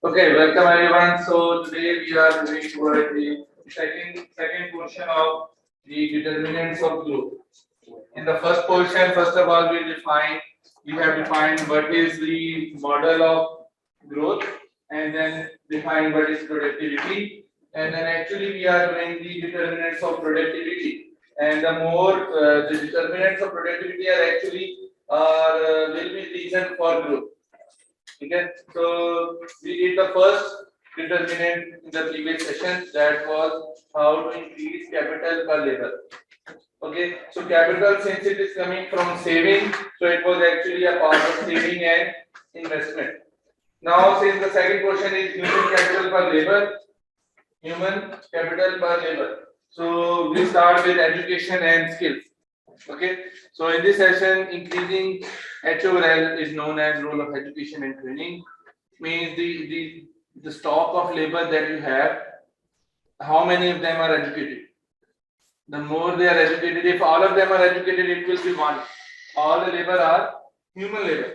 Okay, welcome everyone. So today we are going toward the second portion of the determinants of growth. In the first portion, first of all, we have defined what is the model of growth, and then define what is productivity, and then actually we are doing the determinants of productivity. And the more the determinants of productivity are actually will be reason for growth. Okay, so we did the first determinant in the previous session, that was how to increase capital per labor. Okay, so capital, since it is coming from saving, so it was actually a part of saving and investment. Now, since the second question is human capital per labor, human capital per labor. So we start with education and skills. Okay, so in this session, increasing HOL is known as role of education and training. Means the stock of labor that you have, how many of them are educated? The more they are educated, if all of them are educated, it will be one. All the labor are human labor,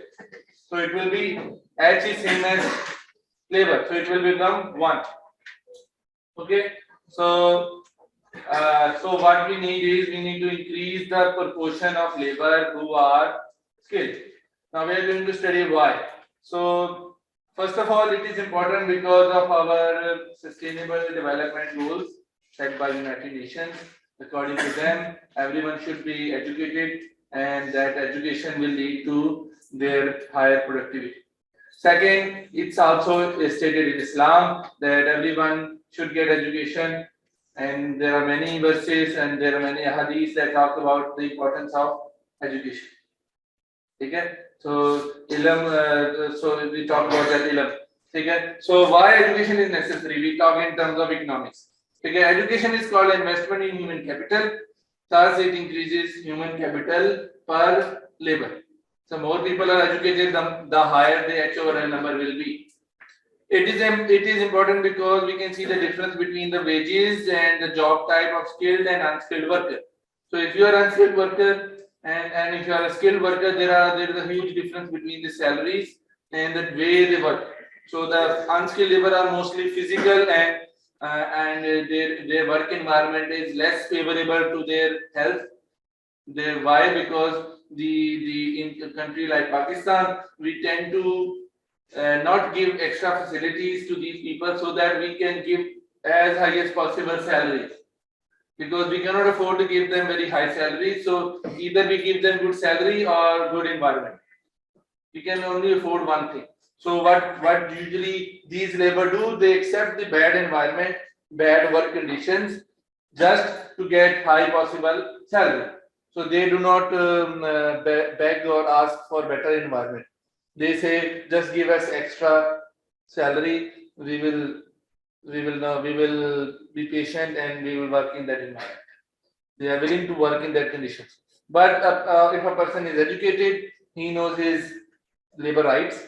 so it will be H is same as labor, so it will become one. Okay, so so what we need is we need to increase the proportion of labor who are skilled. Now we are going to study why. So first of all, it is important because of our sustainable development goals set by United Nations. According to them, everyone should be educated, and that education will lead to their higher productivity. Second, it's also stated in Islam that everyone should get education, and there are many verses and there are many hadiths that talk about the importance of education. Okay, so so we talk about that ilm. Okay, so why education is necessary? We talk in terms of economics. Okay, education is called investment in human capital. Thus, it increases human capital per labor. So more people are educated, the higher the HOL number will be. It is important because we can see the difference between the wages and the job type of skilled and unskilled worker. So if you are unskilled worker and if you are a skilled worker, there is a huge difference between the salaries and the way they work. So the unskilled labor are mostly physical and their work environment is less favorable to their health. Why? Because the in a country like Pakistan, we tend to not give extra facilities to these people so that we can give as high as possible salaries, because we cannot afford to give them very high salaries. So either we give them good salary or good environment. We can only afford one thing. So what usually these labor do, they accept the bad environment, bad work conditions, just to get high possible salary. So they do not beg or ask for better environment. They say just give us extra salary. We will be patient and we will work in that environment. They are willing to work in that conditions. But if a person is educated, he knows his labor rights,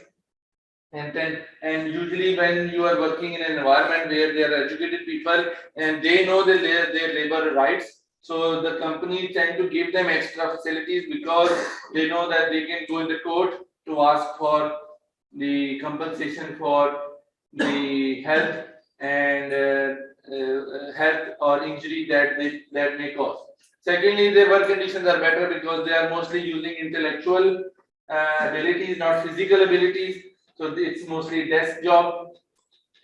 and usually when you are working in an environment where there are educated people and they know their labor rights, so the company tend to give them extra facilities because they know that they can go in the court to ask for the compensation for the health and health or injury that may cause. Secondly, their work conditions are better because they are mostly using intellectual abilities, not physical abilities. So it's mostly desk job.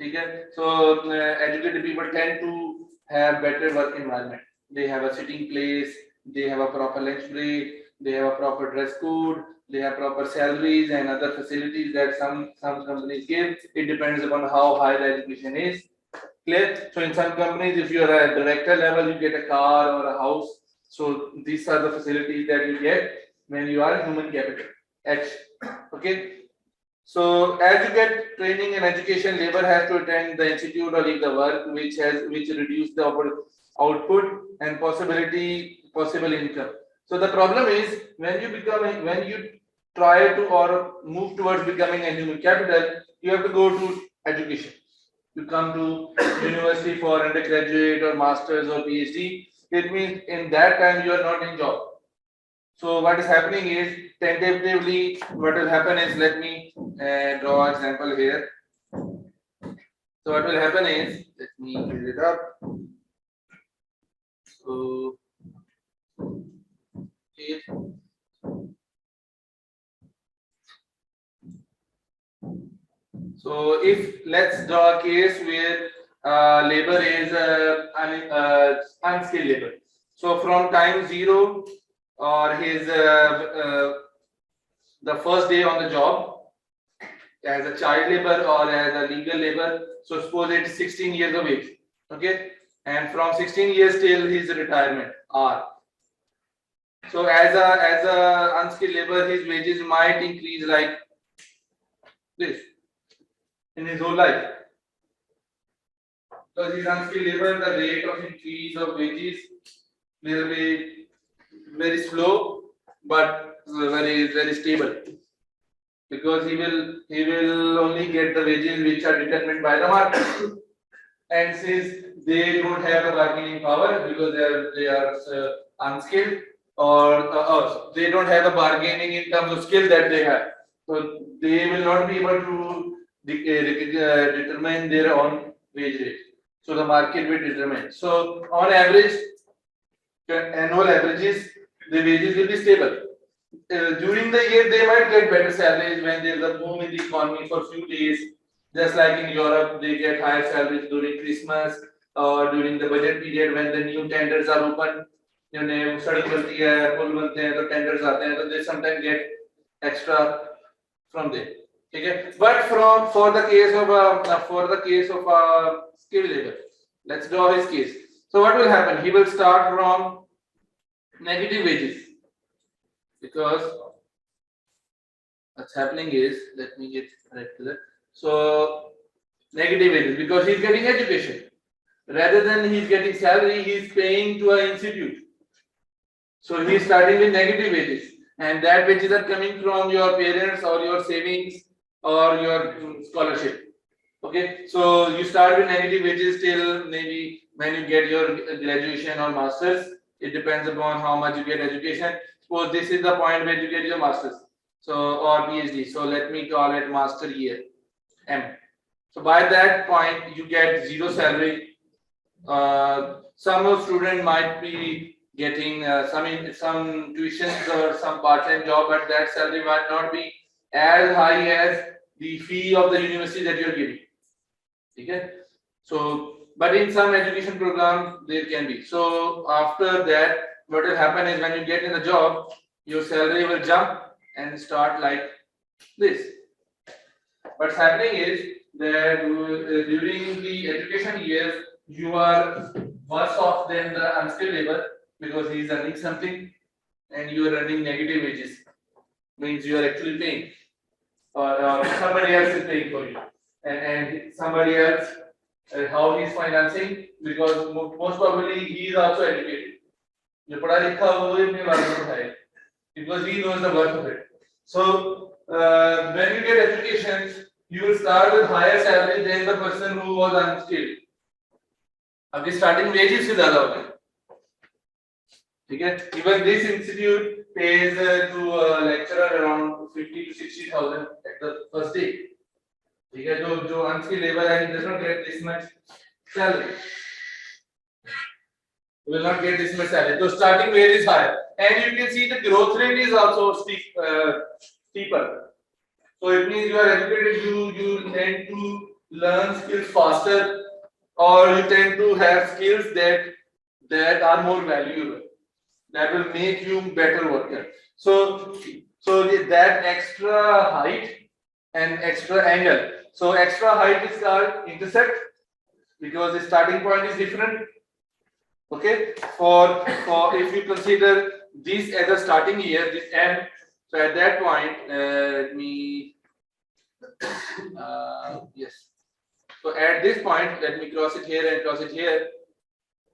Okay? So educated people tend to have better work environment. They have a sitting place, they have a proper lunch break, they have a proper dress code, they have proper salaries and other facilities that some companies give. It depends upon how high the education is. Clear? So in some companies, if you are at director level, you get a car or a house. So these are the facilities that you get when you are human capital. H. Okay. So as you get training and education, labor has to attend the institute or leave the work, which reduce the output and possible income. So the problem is when you try to or move towards becoming a human capital, you have to go to education. You come to university for undergraduate or masters or PhD. It means in that time you are not in job. So what is happening is tentatively what will happen is, let me draw example here. So what will happen is, let me build it up. So here. So if let's draw a case where labor is unskilled labor. So from time 0 or his the first day on the job as a child labor or as a legal labor. So suppose it's 16 years of age, okay, and from 16 years till his retirement or so as a unskilled labor, his wages might increase like this in his whole life. Because he's unskilled labor, the rate of increase of wages will be very slow, but very stable. Because he will only get the wages which are determined by the market. And since they don't have the bargaining power because they are unskilled or they don't have the bargaining in terms of skill that they have, so they will not be able to determine their own wage rate. So the market will determine. So on average, annual averages, the wages will be stable. During the year, they might get better salaries when there is a boom in the economy for a few days. Just like in Europe, they get higher salaries during Christmas or during the budget period when the new tenders are open. You know, सड़क बनती है, पुल बनते हैं, तो tenders आते हैं, तो they sometimes get extra from there. Okay, but for the case of skilled labor, let's draw his case. So what will happen? He will start from negative wages because what's happening is, let me get correct to that. So negative wages because he's getting education rather than he's getting salary, he's paying to an institute. So he's starting with negative wages, and that wages are coming from your parents or your savings or your scholarship. Okay, so you start with negative wages till maybe when you get your graduation or masters. It depends upon how much you get education. Suppose this is the point where you get your masters, so or PhD. So let me call it master year M. So by that point you get zero salary. Some student might be getting some tuitions or some part-time job, but that salary might not be as high as the fee of the university that you're giving. Okay, so but in some education programs there can be. So after that, what will happen is when you get in the job, your salary will jump and start like this. What's happening is that during the education years, you are worse off than the unskilled labor because he is earning something and you are earning negative wages. Means you are actually paying, or somebody else is paying for you, and somebody else how he is financing, because most probably he is also educated. जो पढ़ा लिखा वो अपने बारे में बताए because he knows the worth of it. So when you get education, you will start with higher salary than the person who was unskilled. अब starting wages से ज़्यादा होगा, ठीक है? Even this institute pays to a lecturer around 50 to 60,000 at the first day. ठीक है? जो unskilled labor है, he does not get this much salary. Will not get this much salary. So starting wage is higher, and you can see the growth rate is also steeper. So it means you are educated, you tend to learn skills faster, or you tend to have skills that are more valuable, that will make you better worker. So that extra height and extra angle. So extra height is called intersect because the starting point is different. Okay, for if you consider this as a starting year, this M, so at that point, let me yes. So at this point, let me cross it here and cross it here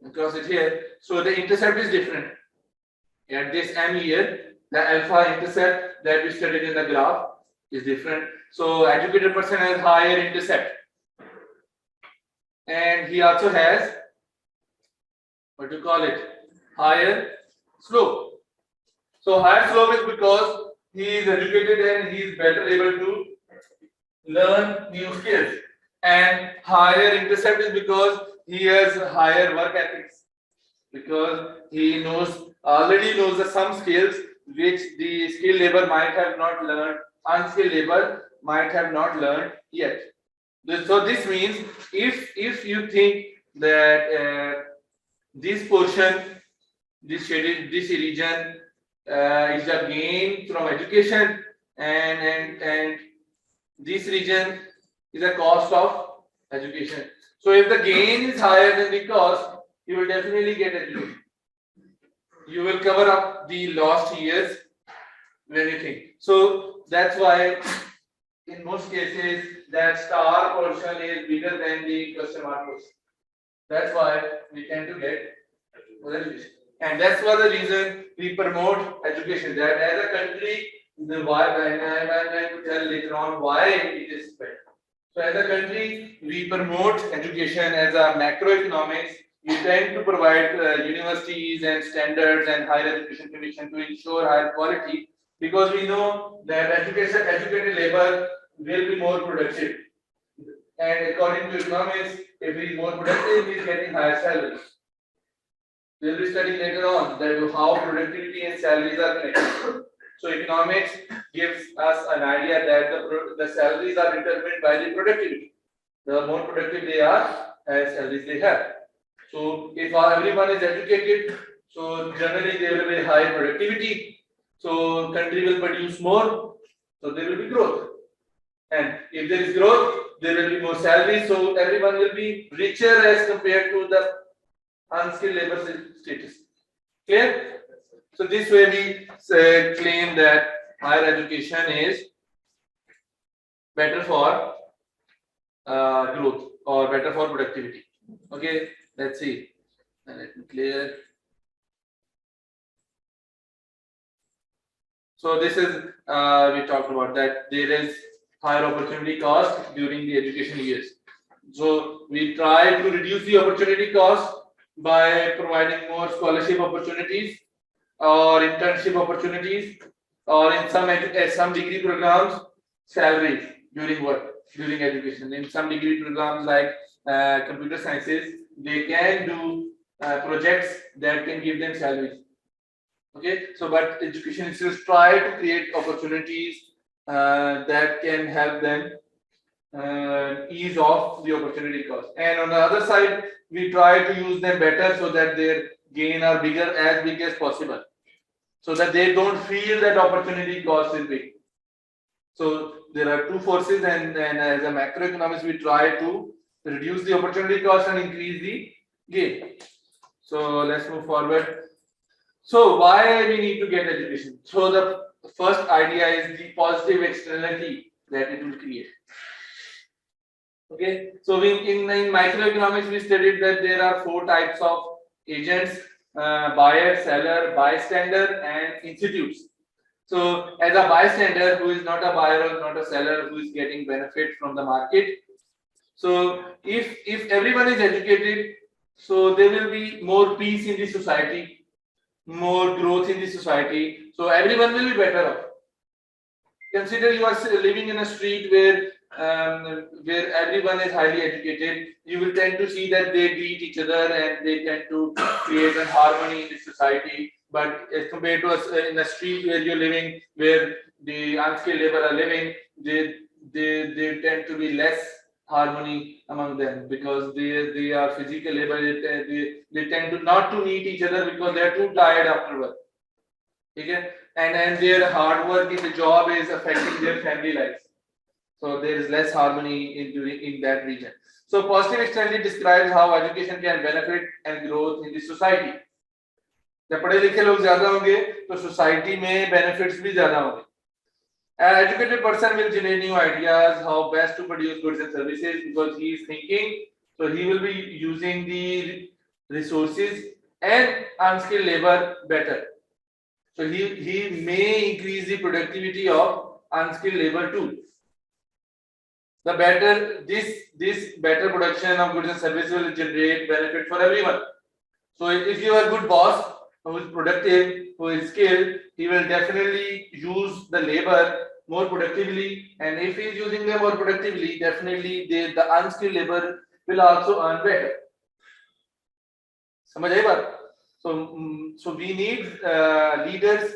and cross it here. So the intercept is different. At this M here, the alpha intercept that we studied in the graph is different. So educated person has higher intercept, and he also has, what do you call it, higher slope. So higher slope is because he is educated and he is better able to learn new skills. And higher intercept is because he has higher work ethics, because he already knows some skills which the skilled labor might have not learned, unskilled labor might have not learned yet. So this means if you think that this portion, this region is a gain from education, and this region is a cost of education. So if the gain is higher than the cost, you will definitely get education. You will cover up the lost years when you think. So that's why in most cases that star portion is bigger than the question mark portion. That's why we tend to get education. And that's why the reason we promote education. That as a country, the why, and I'm going to tell later on why it is better. So as a country, we promote education as a macroeconomics. We tend to provide universities and standards and higher education commission to ensure higher quality, because we know that educated labor will be more productive. And according to economics, if he is more productive, he is getting higher salaries. We will be studying later on that how productivity and salaries are connected. So economics gives us an idea that the salaries are determined by the productivity. The more productive they are, as salaries they have. So if everyone is educated, so generally there will be high productivity. So country will produce more. So there will be growth. And if there is growth, there will be more salaries. So everyone will be richer as compared to the unskilled labor status. Clear? So this way we claim that higher education is better for growth or better for productivity. Okay, let's see. Let me clear. So this is we talked about that there is higher opportunity cost during the education years. So we try to reduce the opportunity cost by providing more scholarship opportunities or internship opportunities, or in some degree programs, salaries during education. In some degree programs like computer sciences, they can do projects that can give them salaries. Okay, so but education institutes try to create opportunities that can help them ease off the opportunity cost. And on the other side, we try to use them better so that their gain are as big as possible, so that they don't feel that opportunity cost is big. So there are two forces, and as a macroeconomist, we try to reduce the opportunity cost and increase the gain. So let's move forward. So why we need to get education? So the first idea is the positive externality that it will create. Okay, so in microeconomics we studied that there are 4 types of agents: buyer, seller, bystander, and institutes. So as a bystander, who is not a buyer or not a seller, who is getting benefit from the market. So if everyone is educated, so there will be more peace in the society, more growth in the society. So everyone will be better off. Consider you are living in a street where everyone is highly educated. You will tend to see that they greet each other and they tend to create a harmony in the society. But as compared to us in a street where you're living, where the unskilled labor are living, they tend to be less harmony among them, because they are physical labor. They tend to not to meet each other because they are too tired after work. Okay? And their hard work in the job is affecting their family lives. So there is less harmony in that region. So positive externality describes how education can benefit and growth in the society. जब पढ़े लिखे लोग ज्यादा होंगे तो society में benefits भी ज्यादा होंगे. An educated person will generate new ideas how best to produce goods and services, because he is thinking, so he will be using the resources and unskilled labor better. So he may increase the productivity of unskilled labor too. The better this better production of goods and services will generate benefit for everyone. So if you are a good boss who is productive, who is skilled, he will definitely use the labor more productively, and if he is using them more productively, definitely the unskilled labor will also earn better. समझ आई बात? So we need leaders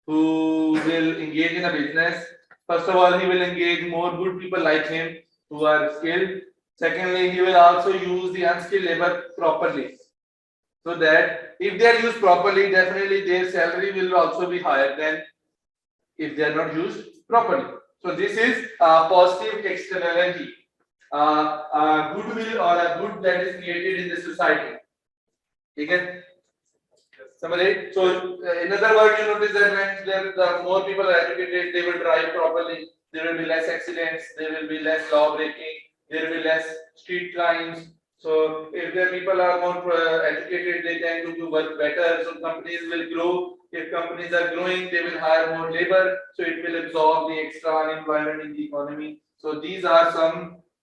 who will engage in a business. First of all, he will engage more good people like him who are skilled. Secondly, he will also use the unskilled labor properly, so that if they are used properly, definitely their salary will also be higher than if they are not used properly. So this is a positive externality, a goodwill or a good that is created in the society. Okay. Somebody, so in other words, you notice that when the more people are educated, they will drive properly. There will be less accidents. There will be less law breaking. There will be less street crimes. So if the people are more educated, they tend to do work better. So companies will grow. If companies are growing, they will hire more labor. So it will absorb the extra unemployment in the economy. So these are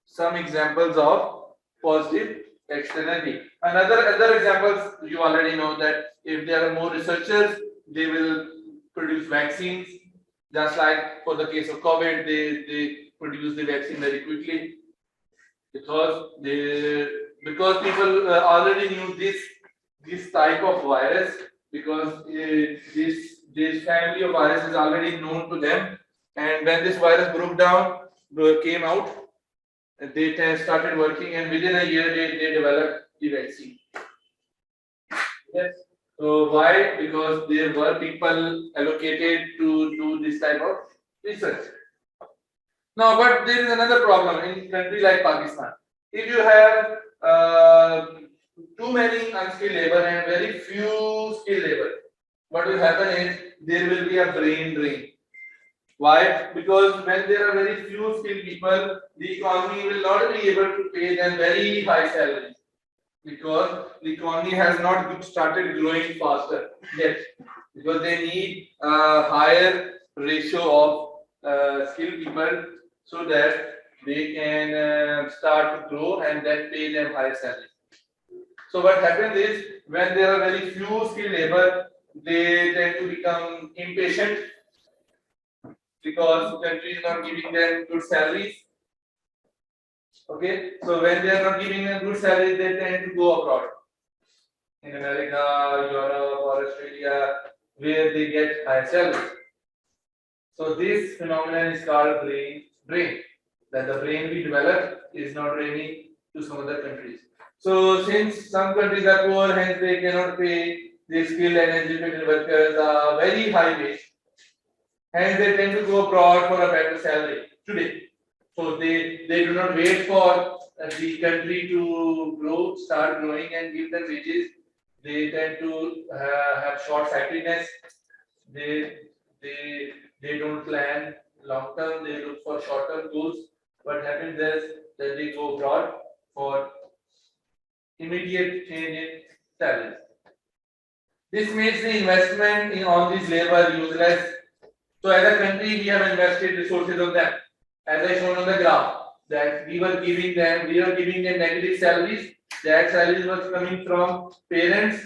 some examples of positive externality. Other examples you already know that if there are more researchers, they will produce vaccines. Just like for the case of COVID, they produce the vaccine very quickly because people already knew this type of virus because this family of virus is already known to them, and when this virus broke down came out, they started working, and within a year they developed the vaccine. Yes. So why? Because there were people allocated to do this type of research. Now, but there is another problem in a country like Pakistan. If you have too many unskilled labor and very few skilled labor, what will happen is there will be a brain drain. Why? Because when there are very few skilled people, the economy will not be able to pay them very high salaries because the economy has not started growing faster yet. Because they need a higher ratio of skilled people so that they can start to grow and then pay them high salaries. So what happens is when there are very few skilled labor, they tend to become impatient because the country is not giving them good salaries. Okay, so when they are not giving them good salaries, they tend to go abroad in America, Europe, or Australia, where they get high salaries. So this phenomenon is called brain drain. That the brain we develop is not draining to some other countries. So since some countries are poor, hence they cannot pay the skilled and educated workers a very high wage. Hence they tend to go abroad for a better salary today. So they do not wait for the country to grow, start growing and give them wages. They tend to have short-sightedness. They they they don't plan long term. They look for short-term goals. What happens is that they go abroad for immediate change in salaries. This makes the investment on this labor useless. So as a country, we have invested resources on them. As I shown on the graph, that we were giving them negative salaries. That salaries was coming from parents,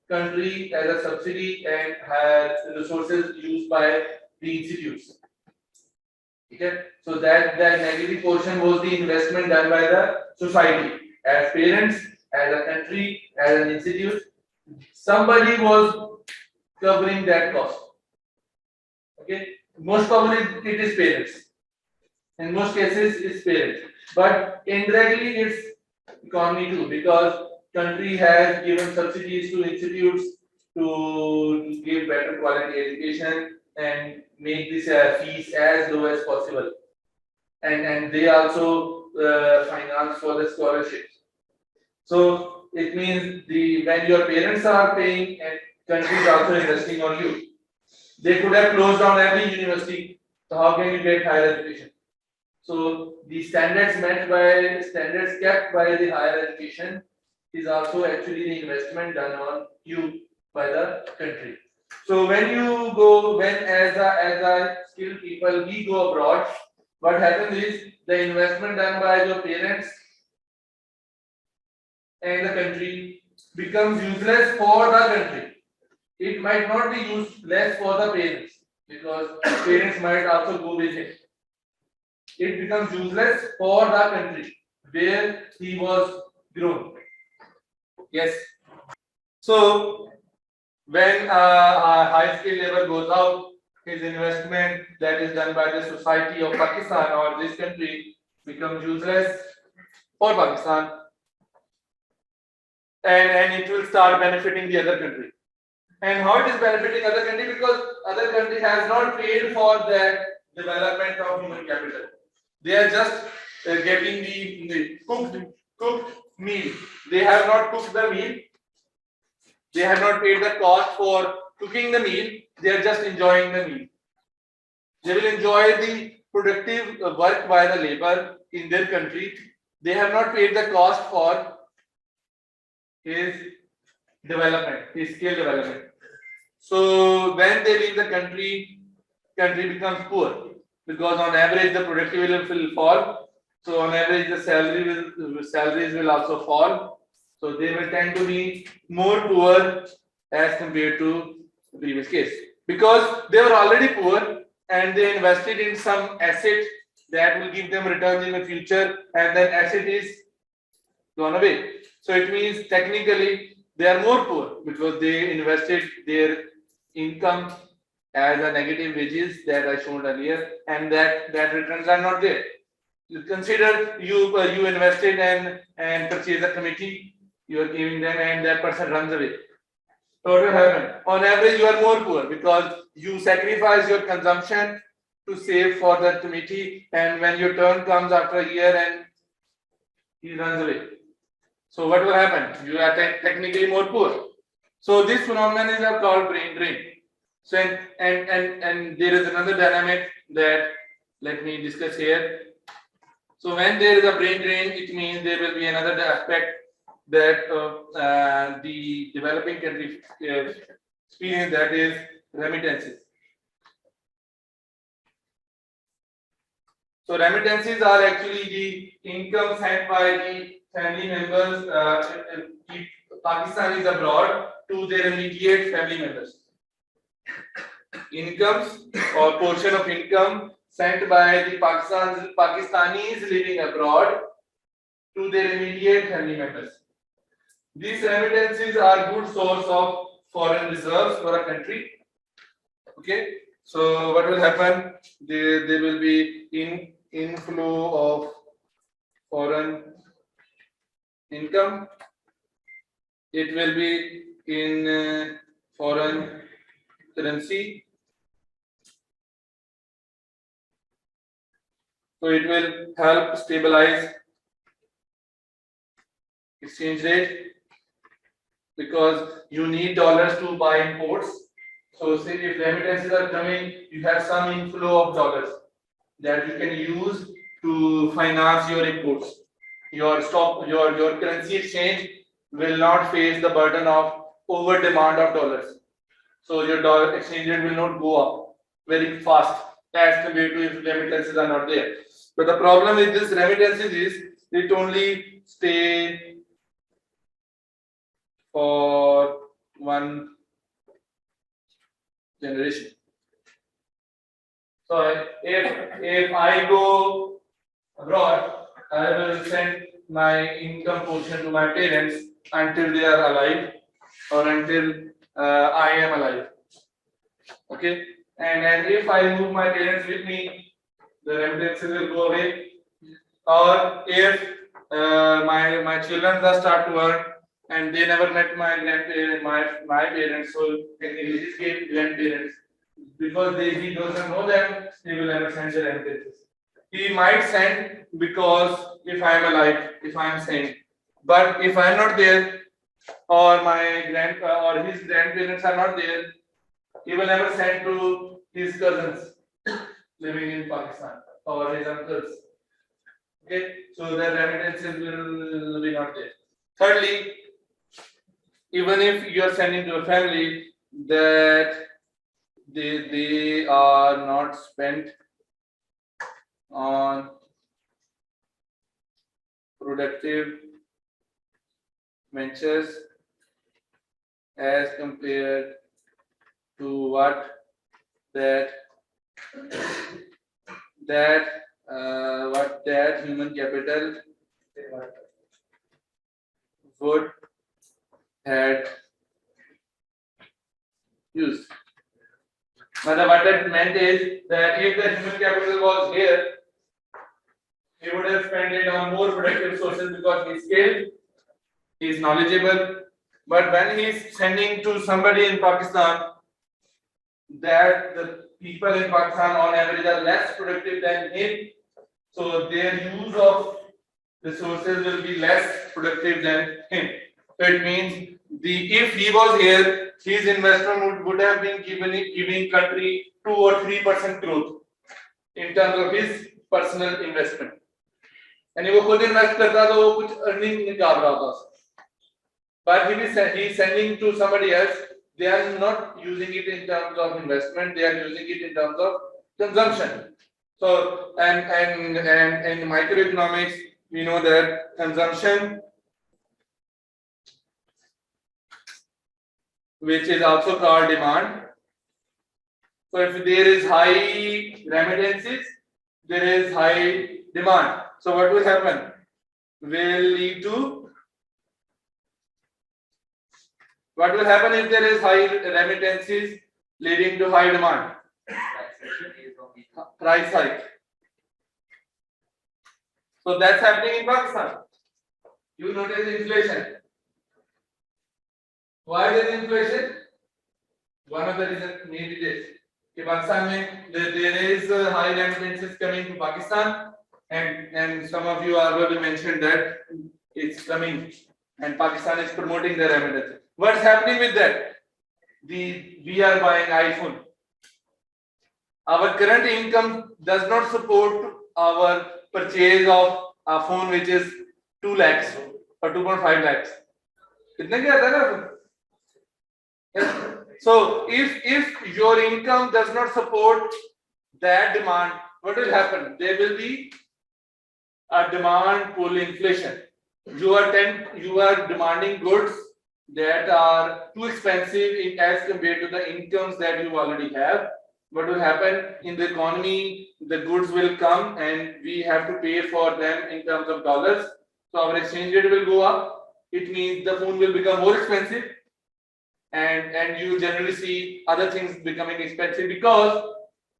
country as a subsidy, and had resources used by the institutes. Okay, so that negative portion was the investment done by the society, as parents, as a country, as an institute. Somebody was covering that cost. Okay, most probably it is parents. In most cases, it's parents, but indirectly it's economy too, because country has given subsidies to institutes to give better quality education and make this fees as low as possible, and they also finance for the scholarships. So it means when your parents are paying and country is also investing on you, they could have closed down every university. So how can you get higher education? So the standards kept by the higher education is also actually the investment done on you by the country. So when as a skilled people we go abroad, what happens is the investment done by your parents and the country becomes useless for the country. It might not be useless for the parents. because parents might also go with him. It becomes useless for the country where he was grown. Yes. So when a high skill labor goes out, his investment that is done by the society of Pakistan or this country becomes useless for Pakistan, and it will start benefiting the other country. And how it is benefiting other country? Because other country has not paid for that development of human capital. They are just getting the cooked meal. They have not cooked the meal. They have not paid the cost for cooking the meal. They are just enjoying the meal. They will enjoy the productive work by the labor in their country. They have not paid the cost for his development, his skill development. So when they leave the country, country becomes poor because on average the productivity will fall. So on average the salaries will also fall. So they will tend to be more poor as compared to the previous case because they were already poor and they invested in some asset that will give them returns in the future, and then asset is gone away. So it means technically they are more poor because they invested their income as a negative wages that I showed earlier, and that returns are not there. You consider you invested and purchase a committee, you are giving them, and that person runs away. So what will happen? On average, you are more poor because you sacrifice your consumption to save for that committee, and when your turn comes after a year and he runs away. So what will happen? You are technically more poor. So this phenomenon is called brain drain. So and there is another dynamic that let me discuss here. So when there is a brain drain, it means there will be another aspect that the developing country experience, that is remittances. So remittances are actually the income sent by the family members. If Pakistan is abroad, to their immediate family members. Incomes or portion of income sent by the Pakistanis living abroad to their immediate family members. These remittances are good source of foreign reserves for a country. Okay, so what will happen? There will be inflow of foreign income. It will be in foreign currency. So it will help stabilize exchange rate because you need dollars to buy imports. So say if remittances are coming, you have some inflow of dollars that you can use to finance your imports. Your currency exchange will not face the burden of over demand of dollars. So your dollar exchange rate will not go up very fast as compared to if remittances are not there. But the problem with this remittances is it only stay for one generation. So if I go abroad, I will send my income portion to my parents until they are alive or until I am alive. Okay, and if I move my parents with me, the remittances will go away. Or if my children just start to earn and they never met my grandparents, my parents, so in this case grandparents, because he doesn't know them, he will never send the remittances. He might send because if I am alive, if I am sane, but if I am not there, or my or his grandparents are not there, he will never send to his cousins living in Pakistan or his uncles. Okay, so the remittances will be not there. Thirdly, even if you are sending to a family that they are not spent on productive ventures as compared to what that human capital would had used. Now, what that meant is that if the human capital was here, he would have spent it on more productive sources because he's skilled, he's knowledgeable. But when he's sending to somebody in Pakistan, that the people in Pakistan on average are less productive than him, so their use of resources will be less productive than him. So it means if he was here, his investment would have been giving country 2 or 3% growth in terms of his personal investment. यानी वो खुद invest करता तो वो कुछ earning निकाल रहा होता. But he is sending to somebody else. They are not using it in terms of investment. They are using it in terms of consumption. So and in microeconomics, we know that consumption, which is also called demand. So if there is high remittances, there is high demand. So what will happen? Will lead to what will happen if there is high remittances leading to high demand? Price hike. So that's happening in Pakistan. You notice inflation. Why there is inflation? One of the reasons may be this. In Pakistan, there is high remittances coming to Pakistan, and some of you already mentioned that it's coming, and Pakistan is promoting the remittances. What's happening with that? We are buying iPhone. Our current income does not support our purchase of a phone which is 2 lakhs or 2.5 lakhs. कितने क्या था ना? So if your income does not support that demand, what will happen? There will be a demand pull inflation. You are demanding goods that are too expensive as compared to the incomes that you already have. What will happen in the economy? The goods will come and we have to pay for them in terms of dollars. So our exchange rate will go up. It means the phone will become more expensive, and you generally see other things becoming expensive because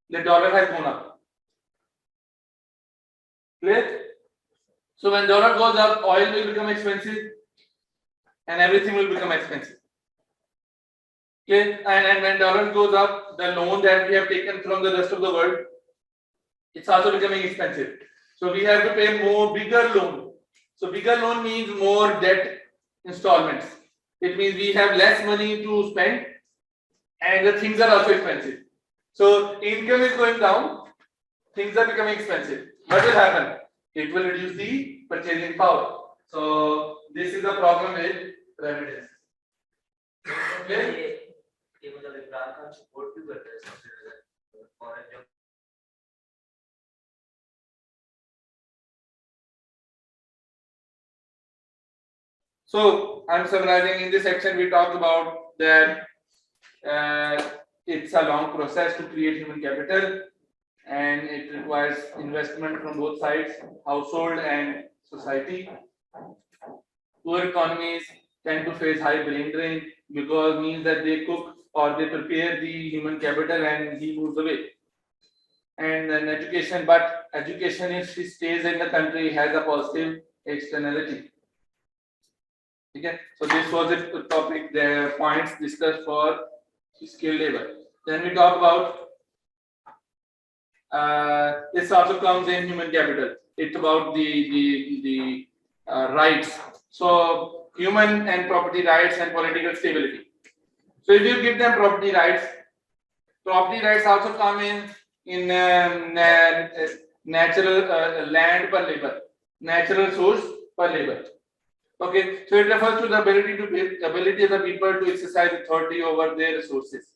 the dollar has gone up. Clear? So when dollar goes up, oil will become expensive and everything will become expensive. Okay, and when dollar goes up, the loan that we have taken from the rest of the world, it's also becoming expensive. So we have to pay bigger loan. So bigger loan means more debt installments. It means we have less money to spend, and the things are also expensive. So income is going down, things are becoming expensive. What will happen? It will reduce the purchasing power. So this is the problem with remittance. Okay? So I'm summarizing. In this section we talked about that it's a long process to create human capital, and it requires investment from both sides, household and society. Poor economies tend to face high brain drain because means that they cook or they prepare the human capital and he moves away. And then education, but education, if she stays in the country, has a positive externality. Okay, so this was the topic, the points discussed for skilled labor. Then we talk about this also comes in human capital. It's about the rights. So human and property rights and political stability. So if you give them property rights also come in natural land per labor, natural source per labor. Okay, so it refers to the ability of the people to exercise authority over their resources.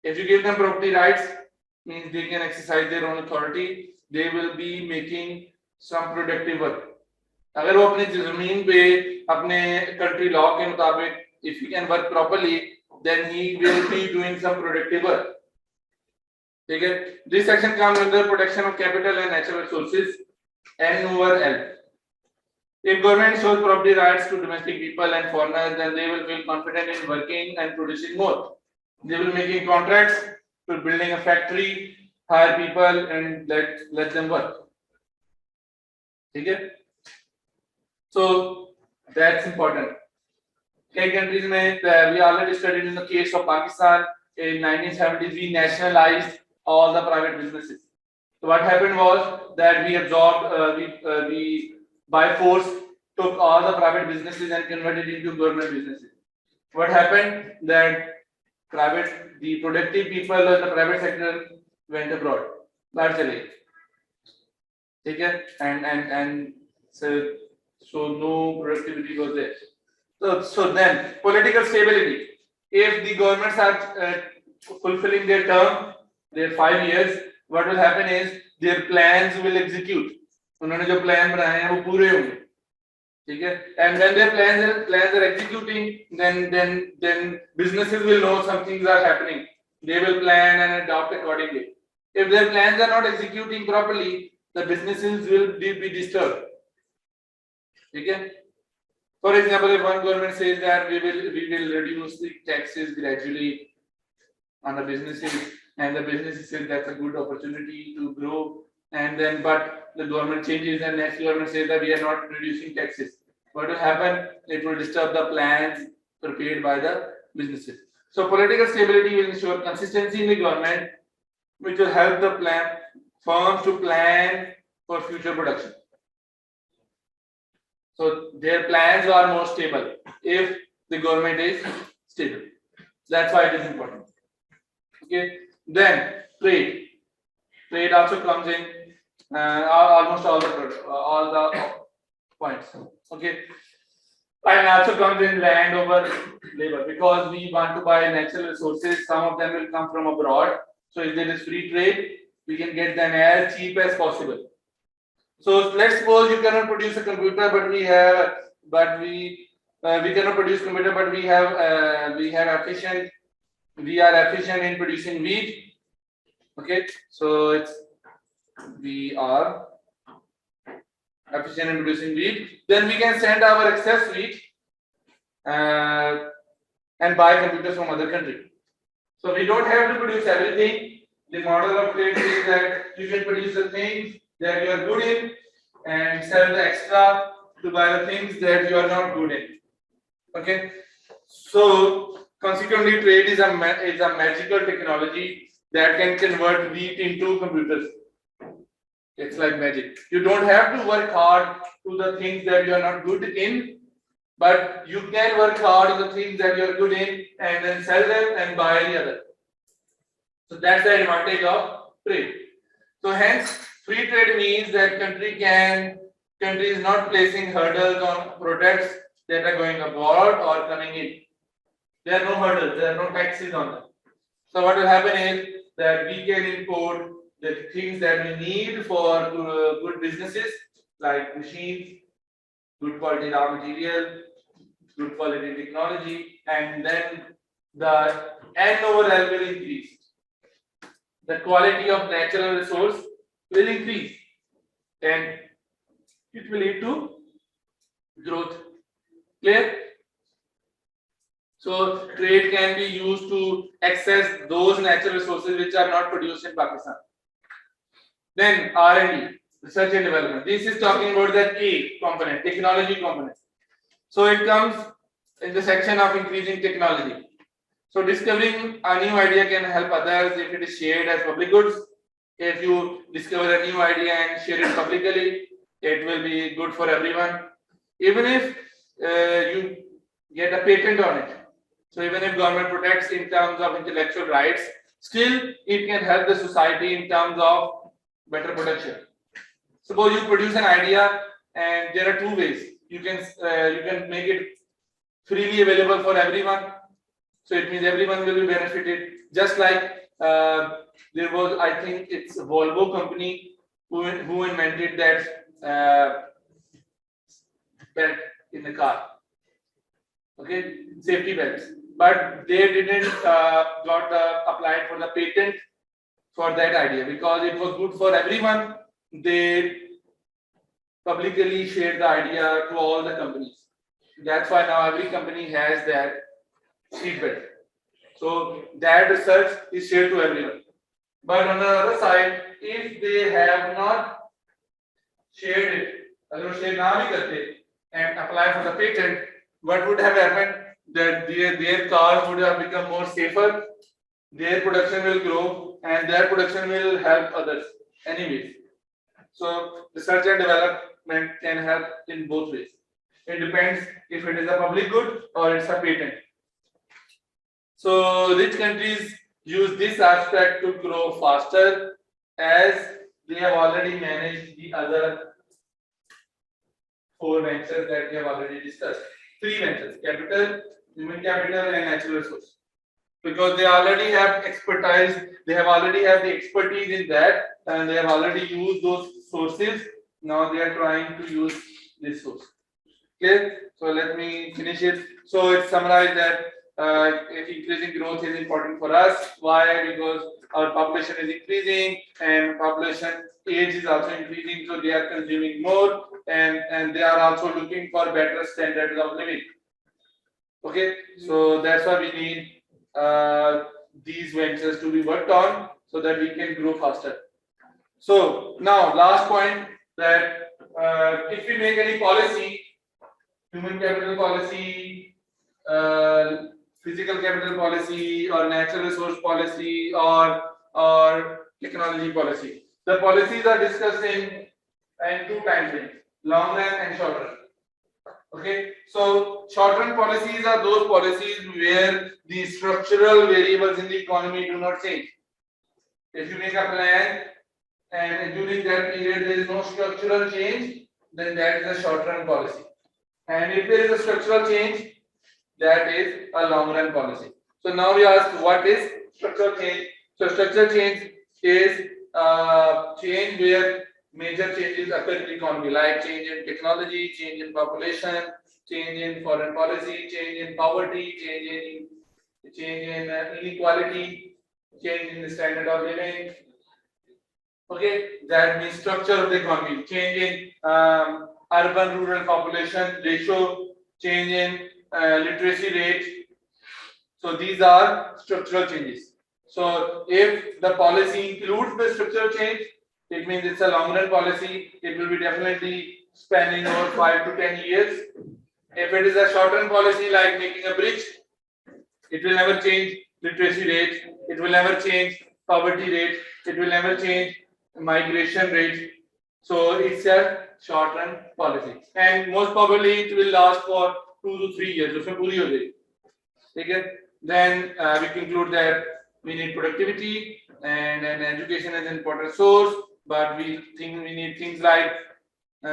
If you give them property rights, means they can exercise their own authority. They will be making some productive work. अगर वो अपनी जमीन पे अपने country law के मुताबिक, if he can work properly, then he will be doing some productive work. ठीक है. This section comes under protection of capital and natural resources. N over L. If government shows property rights to domestic people and foreigners, then they will feel confident in working and producing more. They will making contracts to building a factory, hire people and let them work. Okay? So that's important. Key countries में we already studied in the case of Pakistan in 1970s we nationalized all the private businesses. So what happened was that we absorbed we by force took all the private businesses and converted into government businesses. What happened that the productive people in the private sector went abroad. That's it. Okay? And so no productivity was there. So then political stability. If the governments are fulfilling their term, their 5 years, what will happen is their plans will execute. उन्होंने जो plan बनाए हैं वो पूरे होंगे. ठीक है? And when their plans are executing, then businesses will know some things are happening. They will plan and adopt accordingly. If their plans are not executing properly, the businesses will be disturbed. Okay? For example, if one government says that we will reduce the taxes gradually on the businesses, and the businesses say that's a good opportunity to grow, and then but the government changes and next government says that we are not reducing taxes. What will happen? It will disturb the plans prepared by the businesses. So political stability will ensure consistency in the government, which will help the firms to plan for future production. So their plans are more stable if the government is stable. That's why it is important. Okay. Then trade. Trade also comes in almost all the points. Okay. And also comes in land over labor, because we want to buy natural resources. Some of them will come from abroad. So if there is free trade, we can get them as cheap as possible. So let's suppose you cannot produce a computer, but we cannot produce computer, but we are efficient in producing wheat. Okay, so we are efficient in producing wheat. Then we can send our excess wheat and buy computers from other countries. So we don't have to produce everything. The model of trade is that you can produce the things that you are good in and sell the extra to buy the things that you are not good in. Okay, so consequently, trade is a magical technology that can convert wheat into computers. It's like magic. You don't have to work hard to the things that you are not good in, but you can work hard on the things that you are good in and then sell them and buy the other. So that's the advantage of trade. So hence, free trade means that country is not placing hurdles on products that are going abroad or coming in. There are no hurdles, there are no taxes on them. So what will happen is that we can import the things that we need for good businesses, like machines, good quality raw material, good quality technology, and then the N over L will increase. The quality of natural resource will increase, and it will lead to growth. Clear? So trade can be used to access those natural resources which are not produced in Pakistan. Then R&D, research and development. This is talking about the A component, technology component. So it comes in the section of increasing technology. So discovering a new idea can help others if it is shared as public goods. If you discover a new idea and share it publicly, it will be good for everyone. Even if you get a patent on it. So even if government protects in terms of intellectual rights, still it can help the society in terms of better production. Suppose you produce an idea, and there are two ways. You can make it freely available for everyone. So it means everyone will be benefited. Just like there was, I think it's Volvo company who invented that belt in the car. Okay, safety belts. But they didn't applied for the patent. for that idea because it was good for everyone. They publicly shared the idea to all the companies. That's why now every company has that seatbelt. So that research is shared to everyone. But on the other side, if they have not shared it, अगर वो share ना भी करते and apply for the patent, what would have happened? That their cars would have become more safer, their production will grow, and their production will help others. Anyways, so research and development can help in both ways. It depends if it is a public good or it's a patent. So rich countries use this aspect to grow faster as they have already managed the other 4 ventures that we have already discussed. 3 ventures: capital, human capital, and natural resource. Because they already have expertise, they have already have the expertise in that, and they have already used those sources. Now they are trying to use this source. Clear? So let me finish it. So it's summarized that increasing growth is important for us. Why? Because our population is increasing and population age is also increasing, so they are consuming more and they are also looking for better standards of living. Okay, so that's why we need these ventures to be worked on so that we can grow faster. So now last point, that if we make any policy, human capital policy, physical capital policy, or natural resource policy, or technology policy, the policies are discussed in 2 time frames: long run and short run. Okay, so short run policies are those policies where the structural variables in the economy do not change. If you make a plan and during that period there is no structural change, then that is a short run policy. And if there is a structural change, that is a long run policy. So now we ask, what is structural change? So structural change is change where major changes occur in the economy, like change in technology, change in population, change in foreign policy, change in poverty, change in inequality, change in the standard of living. Okay, that means structure of the economy, change in urban-rural population ratio, change in literacy rate. So these are structural changes. So if the policy includes the structural change, it means it's a long-run policy. It will be definitely spanning over 5 to 10 years. If it is a short-run policy like making a bridge, it will never change literacy rate. It will never change poverty rate. It will never change migration rate. So it's a short-run policy, and most probably it will last for 2 to 3 years. उसमें पूरी हो जाएगी. Okay. Then we conclude that we need productivity and education is an important source, but we think we need things like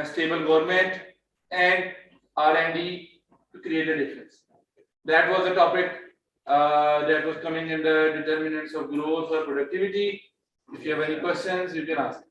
stable government and R&D to create a difference. That was the topic that was coming in the determinants of growth or productivity. If you have any questions, you can ask.